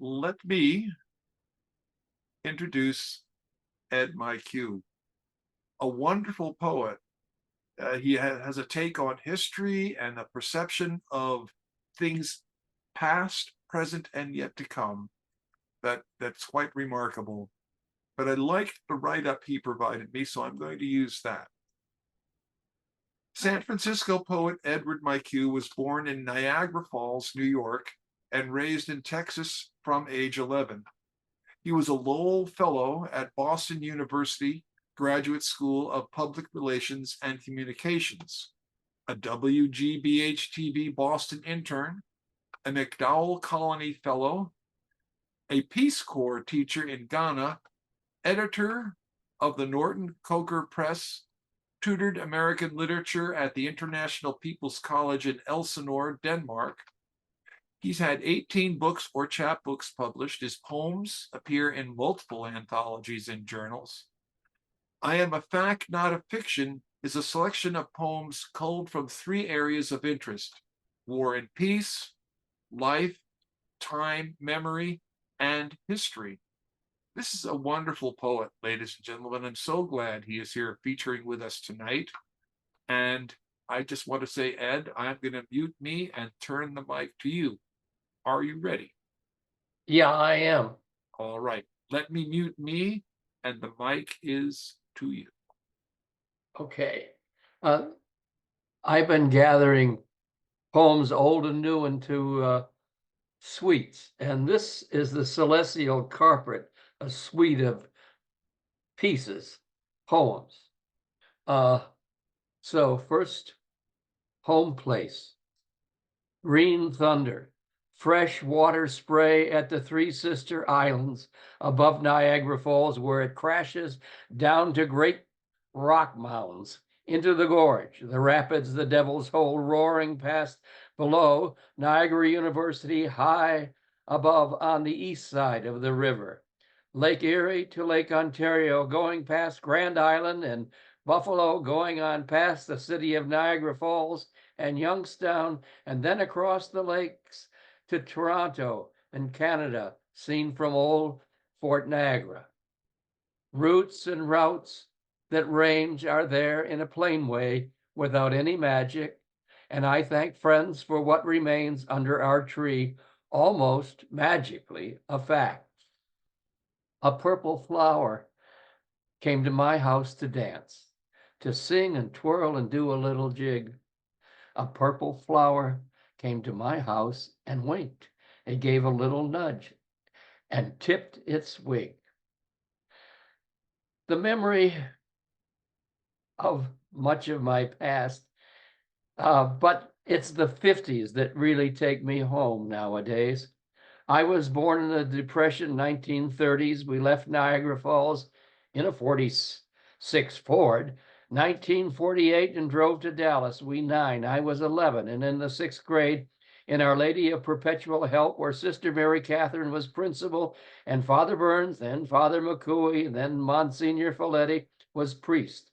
Let me introduce Ed Mycue, a wonderful poet. He has a take on history and a perception of things past, present, and yet to come that's quite remarkable. But I liked the write-up he provided me, so I'm going to use that. San Francisco poet Edward Mycue was born in Niagara Falls, New York, and raised in Texas from age 11. He was a Lowell Fellow at Boston University Graduate School of Public Relations and Communications, a WGBH-TV Boston intern, a MacDowell Colony Fellow, a Peace Corps teacher in Ghana, editor of the Norton Coker Press, tutored American literature at the International People's College in Elsinore, Denmark. He's had 18 books or chapbooks published. His poems appear in multiple anthologies and journals. I Am a Fact, Not a Fiction is a selection of poems culled from three areas of interest: war and peace, life, time, memory, and history. This is a wonderful poet, ladies and gentlemen. I'm so glad he is here featuring with us tonight. And I just want to say, Ed, I'm going to mute me and turn the mic to you. Are you ready? Yeah, I am. All right. Let me mute me, and the mic is to you. Okay. I've been gathering poems old and new into suites, and this is the Celestial Carpet, a suite of pieces, poems. So first, Home Place. Green thunder, fresh water spray at the Three Sister Islands above Niagara Falls, where it crashes down to great rock mounds into the gorge, the rapids, the Devil's Hole roaring past below Niagara University, high above on the east side of the river. Lake Erie to Lake Ontario, going past Grand Island and Buffalo, going on past the city of Niagara Falls and Youngstown, and then across the lakes to Toronto and Canada, seen from old Fort Niagara. Routes and routes that range are there in a plain way without any magic, and I thank friends for what remains under our tree, almost magically a fact. A purple flower came to my house to dance, to sing and twirl and do a little jig. A purple flower came to my house and winked. It gave a little nudge and tipped its wing. The memory of much of my past, but it's the 50s that really take me home nowadays. I was born in the Depression, 1930s. We left Niagara Falls in a 46 Ford, 1948, and drove to Dallas. We 9. I was 11, and in the 6th grade in Our Lady of Perpetual Help, where Sister Mary Catherine was principal, and Father Burns, then Father McCooey, then Monsignor Folletti was priest.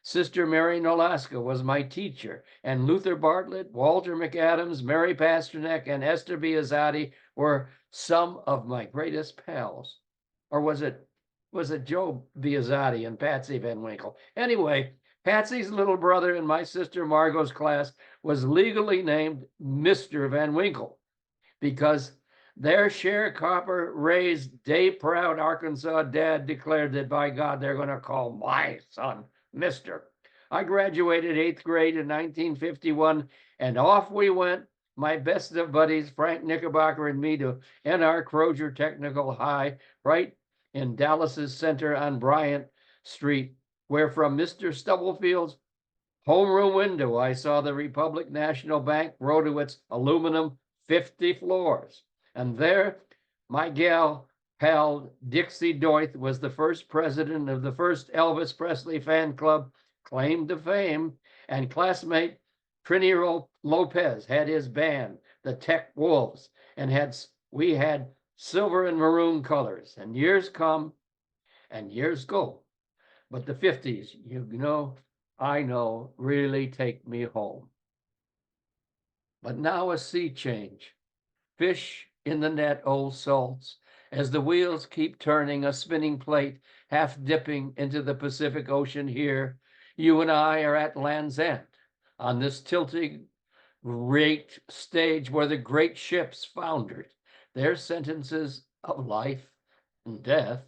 Sister Mary Nolaska was my teacher, and Luther Bartlett, Walter McAdams, Mary Pasternak, and Esther Biazzotti were some of my greatest pals. Or was it Joe Biazzotti and Patsy Van Winkle? Anyway, Patsy's little brother in my sister Margot's class was legally named Mr. Van Winkle because their sharecropper raised day proud Arkansas dad declared that by God they're going to call my son Mr. I graduated 8th grade in 1951, and off we went, my best of buddies, Frank Knickerbocker and me, to N.R. Crozier Technical High, right in Dallas's center on Bryant Street, where from Mr. Stubblefield's homeroom window I saw the Republic National Bank grow to its aluminum 50 floors. And there, my gal pal Dixie Doyth was the first president of the first Elvis Presley fan club, claim to fame, and classmate Trini Lopez had his band, the Tech Wolves, and we had silver and maroon colors. And years come and years go, but the 50s, I know, really take me home. But now a sea change. Fish in the net, old salts, as the wheels keep turning, a spinning plate, half dipping into the Pacific Ocean here. You and I are at Land's End, on this tilting great stage where the great ships foundered. Their sentences of life and death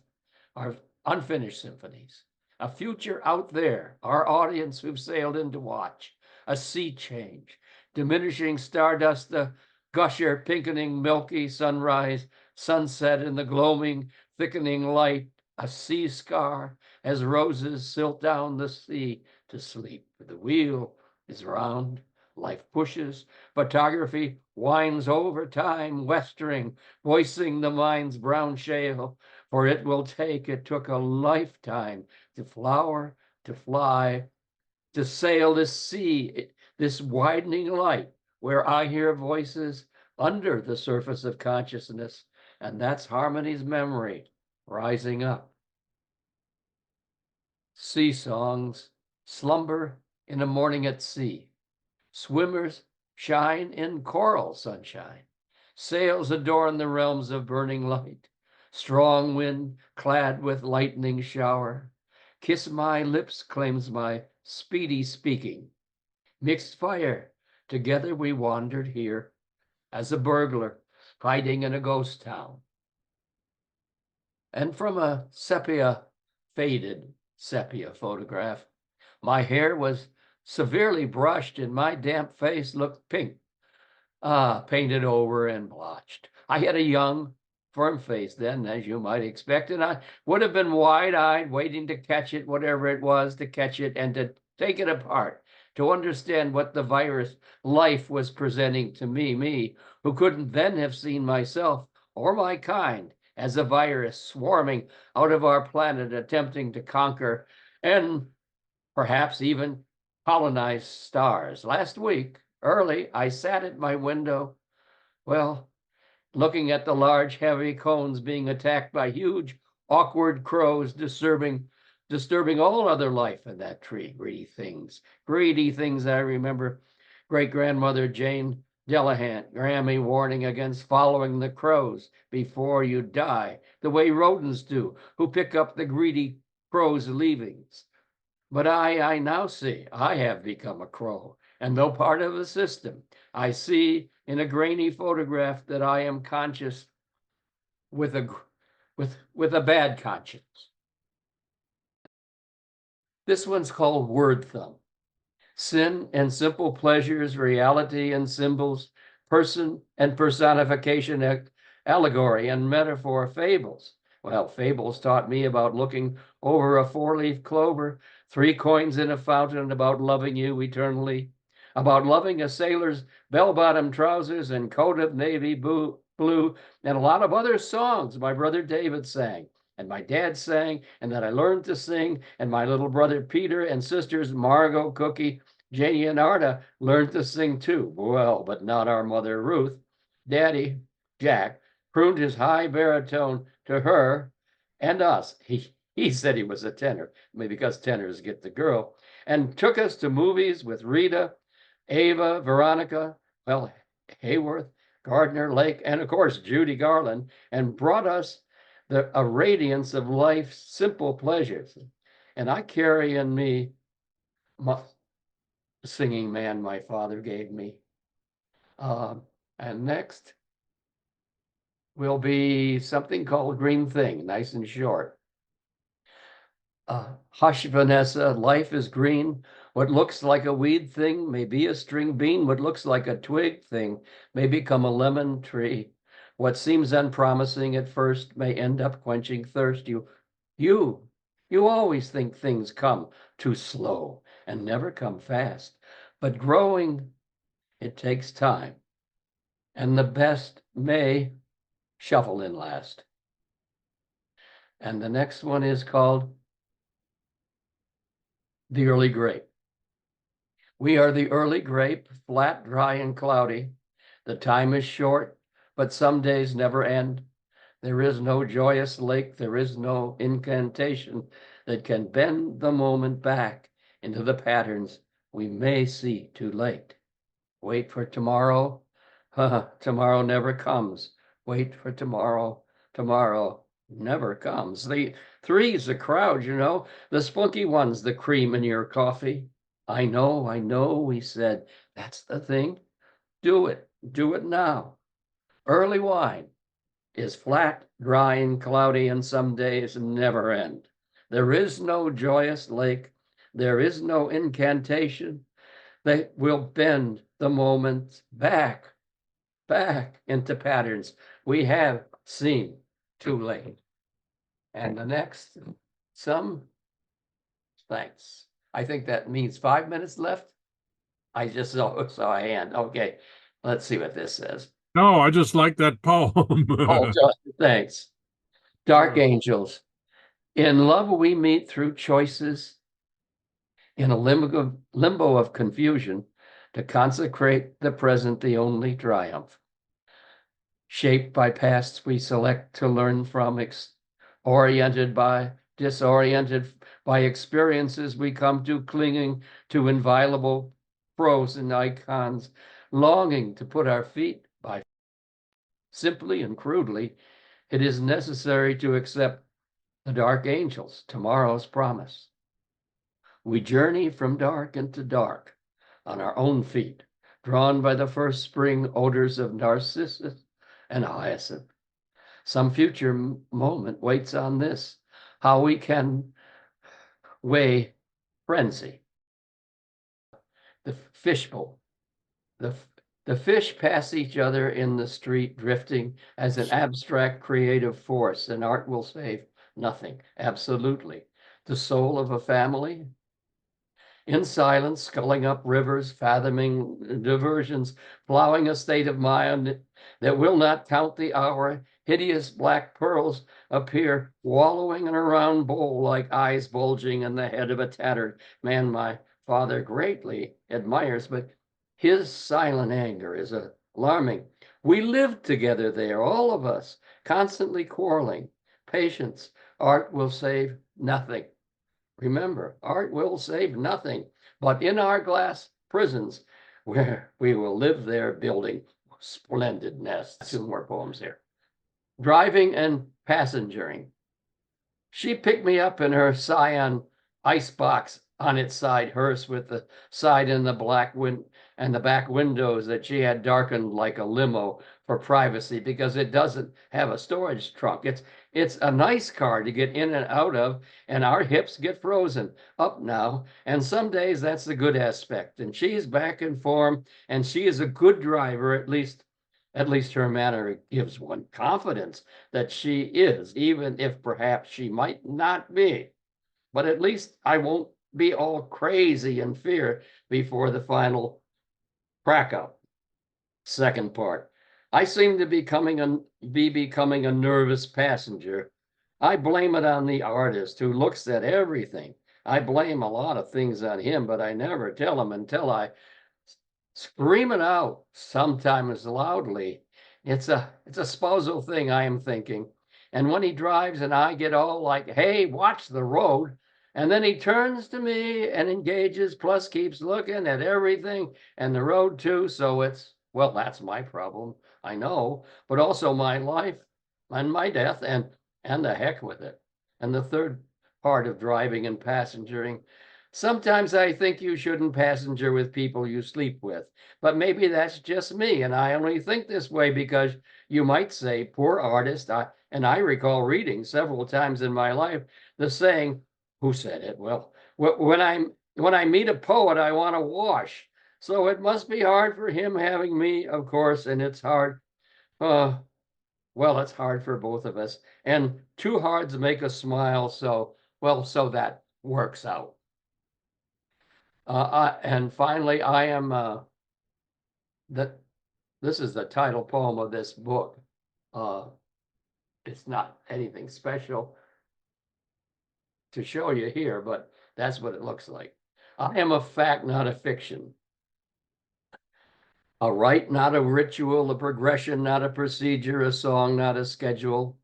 are unfinished symphonies. A future out there, our audience who've sailed in to watch, a sea change, diminishing stardust, the gusher, pinkening, milky sunrise, sunset in the gloaming, thickening light, a sea scar as roses silt down the sea to sleep. The wheel is round, life pushes, photography winds over time, westering, voicing the mind's brown shale, for it took a lifetime to flower, to fly, to sail this sea, this widening light, where I hear voices under the surface of consciousness, and that's harmony's memory rising up. Sea songs slumber in a morning at sea. Swimmers shine in coral sunshine. Sails adorn the realms of burning light. Strong wind clad with lightning shower. Kiss my lips claims my speedy speaking. Mixed fire, together we wandered here as a burglar hiding in a ghost town. And from a faded sepia photograph, my hair was severely brushed and my damp face looked pink, painted over and blotched. I had a young, firm face then, as you might expect, and I would have been wide-eyed, waiting to catch it, whatever it was, to catch it and to take it apart, to understand what the virus life was presenting to me who couldn't then have seen myself or my kind as a virus swarming out of our planet, attempting to conquer and perhaps even colonize stars. Last week, early, I sat at my window, well, looking at the large, heavy cones being attacked by huge, awkward crows, disturbing all other life in that tree. Greedy things. I remember great-grandmother Jane Delahan, Grammy, warning against following the crows before you die, the way rodents do, who pick up the greedy crow's leavings. But I now see I have become a crow, and though part of the system, I see in a grainy photograph that I am conscious with a bad conscience. This one's called Word Thumb. Sin and simple pleasures, reality and symbols, person and personification, allegory and metaphor, fables. Well, fables taught me about looking over a four-leaf clover, 3 coins in a fountain, about loving you eternally, about loving a sailor's bell-bottom trousers and coat of navy blue, and a lot of other songs my brother David sang, and my dad sang, and that I learned to sing, and my little brother Peter and sisters Margot, Cookie, Janie, and Arda learned to sing too. Well, but not our mother Ruth. Daddy, Jack, crooned his high baritone to her and us. He said he was a tenor, maybe because tenors get the girl, and took us to movies with Rita, Ava, Veronica, well, Hayworth, Gardner Lake, and of course Judy Garland, and brought us a radiance of life's simple pleasures. And I carry in me my singing man my father gave me. And next will be something called Green Thing, nice and short. Hush, Vanessa, life is green. What looks like a weed thing may be a string bean. What looks like a twig thing may become a lemon tree. What seems unpromising at first may end up quenching thirst. You always think things come too slow and never come fast. But growing, it takes time. And the best may shuffle in last. And the next one is called The Early Grape. We are the early grape, flat, dry, and cloudy. The time is short, but some days never end. There is no joyous lake, there is no incantation that can bend the moment back into the patterns we may see too late. Wait for tomorrow. Tomorrow never comes wait for tomorrow. Tomorrow never comes. The three's the crowd, you know, the spunky ones, the cream in your coffee. I know, he said. That's the thing. Do it now. Early wine is flat, dry, and cloudy, and some days never end. There is no joyous lake. There is no incantation that will bend the moments back into patterns we have seen too late. And the next, some thanks. I think that means 5 minutes left. I just saw a hand. Okay, let's see what this says. No, I just like that poem. Oh, Justin, thanks. Dark Yeah. angels. In love, we meet through choices in a limbo of confusion to consecrate the present, the only triumph. Shaped by pasts we select to learn from, disoriented by experiences we come to, clinging to inviolable frozen icons, longing to put our feet by. Simply and crudely, it is necessary to accept the dark angels, tomorrow's promise. We journey from dark into dark on our own feet, drawn by the first spring odors of narcissus and hyacinth. Some future moment waits on this, how we can weigh frenzy. The fishbowl. The fish pass each other in the street, drifting as an abstract creative force, and art will save nothing. Absolutely. The soul of a family, in silence, sculling up rivers, fathoming diversions, plowing a state of mind that will not count the hour. Hideous black pearls appear, wallowing in a round bowl like eyes bulging in the head of a tattered man my father greatly admires, but his silent anger is alarming. We lived together there, all of us, constantly quarreling. Patience, art will save nothing. Remember, art will save nothing, but in our glass prisons, where we will live there building splendid nests. Two more poems here. Driving and passengering. She picked me up in her Scion icebox on its side hearse with the side in the black and the back windows that she had darkened like a limo for privacy because it doesn't have a storage trunk. It's a nice car to get in and out of, and our hips get frozen up now. And some days that's the good aspect. And she's back in form, and she is a good driver, at least her manner gives one confidence that she is, even if perhaps she might not be. But at least I won't be all crazy in fear before the final crack up. Second part. I seem to be becoming a nervous passenger. I blame it on the artist who looks at everything. I blame a lot of things on him, but I never tell him until I scream it out, sometimes loudly. It's a spousal thing, I am thinking. And when he drives and I get all like, hey, watch the road. And then he turns to me and engages, plus keeps looking at everything and the road too. So well, that's my problem, I know, but also my life and my death and the heck with it. And the third part of driving and passengering. Sometimes I think you shouldn't passenger with people you sleep with, but maybe that's just me. And I only think this way because you might say, poor artist. And I recall reading several times in my life the saying, who said it? Well, when I meet a poet, I want to wash. So it must be hard for him having me, of course, and it's hard. Well, it's hard for both of us. And two hards make a smile. So that works out. And finally, I am this is the title poem of this book. It's not anything special to show you here, but that's what it looks like. I am a fact, not a fiction. A rite, not a ritual, a progression, not a procedure, a song, not a schedule.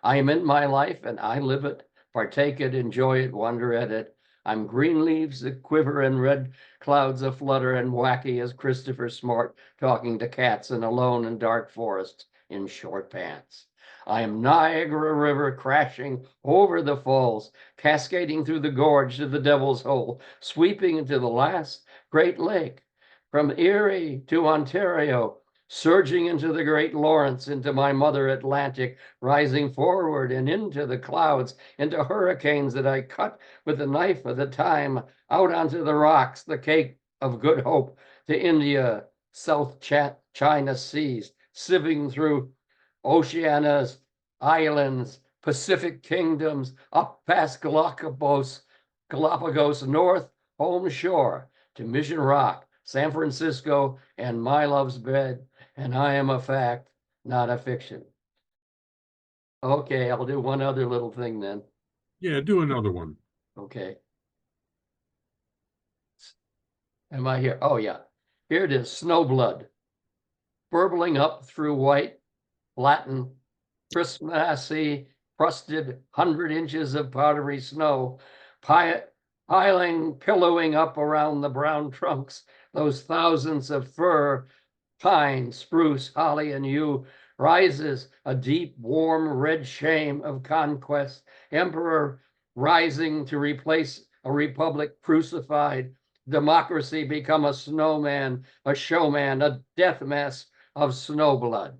I am in my life and I live it, partake it, enjoy it, wonder at it. I'm green leaves that quiver and red clouds aflutter and wacky as Christopher Smart talking to cats in a lone and dark forest. in short pants. I am Niagara River crashing over the falls, cascading through the gorge to the Devil's Hole, sweeping into the last Great Lake, from Erie to Ontario, surging into the Great Lawrence, into my mother Atlantic, rising forward and into the clouds, into hurricanes that I cut with the knife of the time, out onto the rocks, the Cape of Good Hope, to India, South China Seas, sieving through Oceania's islands, Pacific kingdoms, up past Galapagos, north home shore to Mission Rock, San Francisco, and my love's bed. And I am a fact, not a fiction. Okay, I'll do one other little thing then. Yeah, do another one. Okay. Am I here? Oh, yeah. Here it is, Snowblood. Burbling up through white, Latin, Christmassy, crusted 100 inches of powdery snow, piling, pillowing up around the brown trunks, those thousands of fir, pine, spruce, holly, and yew, rises a deep, warm, red shame of conquest, emperor rising to replace a republic crucified, democracy become a snowman, a showman, a death mess of snowblood.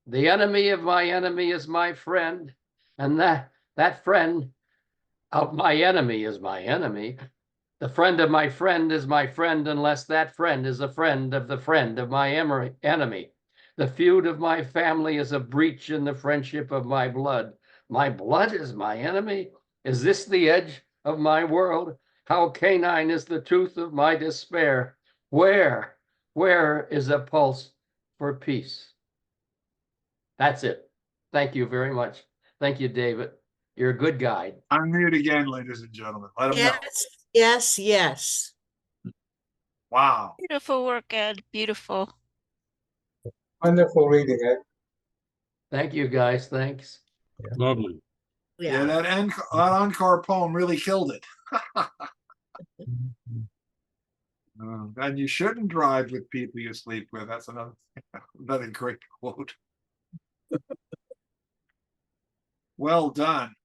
The enemy of my enemy is my friend, and that friend of my enemy is my enemy. The friend of my friend is my friend, unless that friend is a friend of my enemy. The feud of my family is a breach in the friendship of my blood. My blood is my enemy. Is this the edge of my world? How canine is the tooth of my despair? Where is a pulse for peace? That's it. Thank you very much. Thank you, David. You're a good guide. Unmute again, ladies and gentlemen. Let them know. Yes. Wow. Beautiful work, Ed. Beautiful. Wonderful reading, Ed. Thank you, guys. Thanks. Lovely. Yeah, that encore poem really killed it. And you shouldn't drive with people you sleep with. That's another great quote. Well done.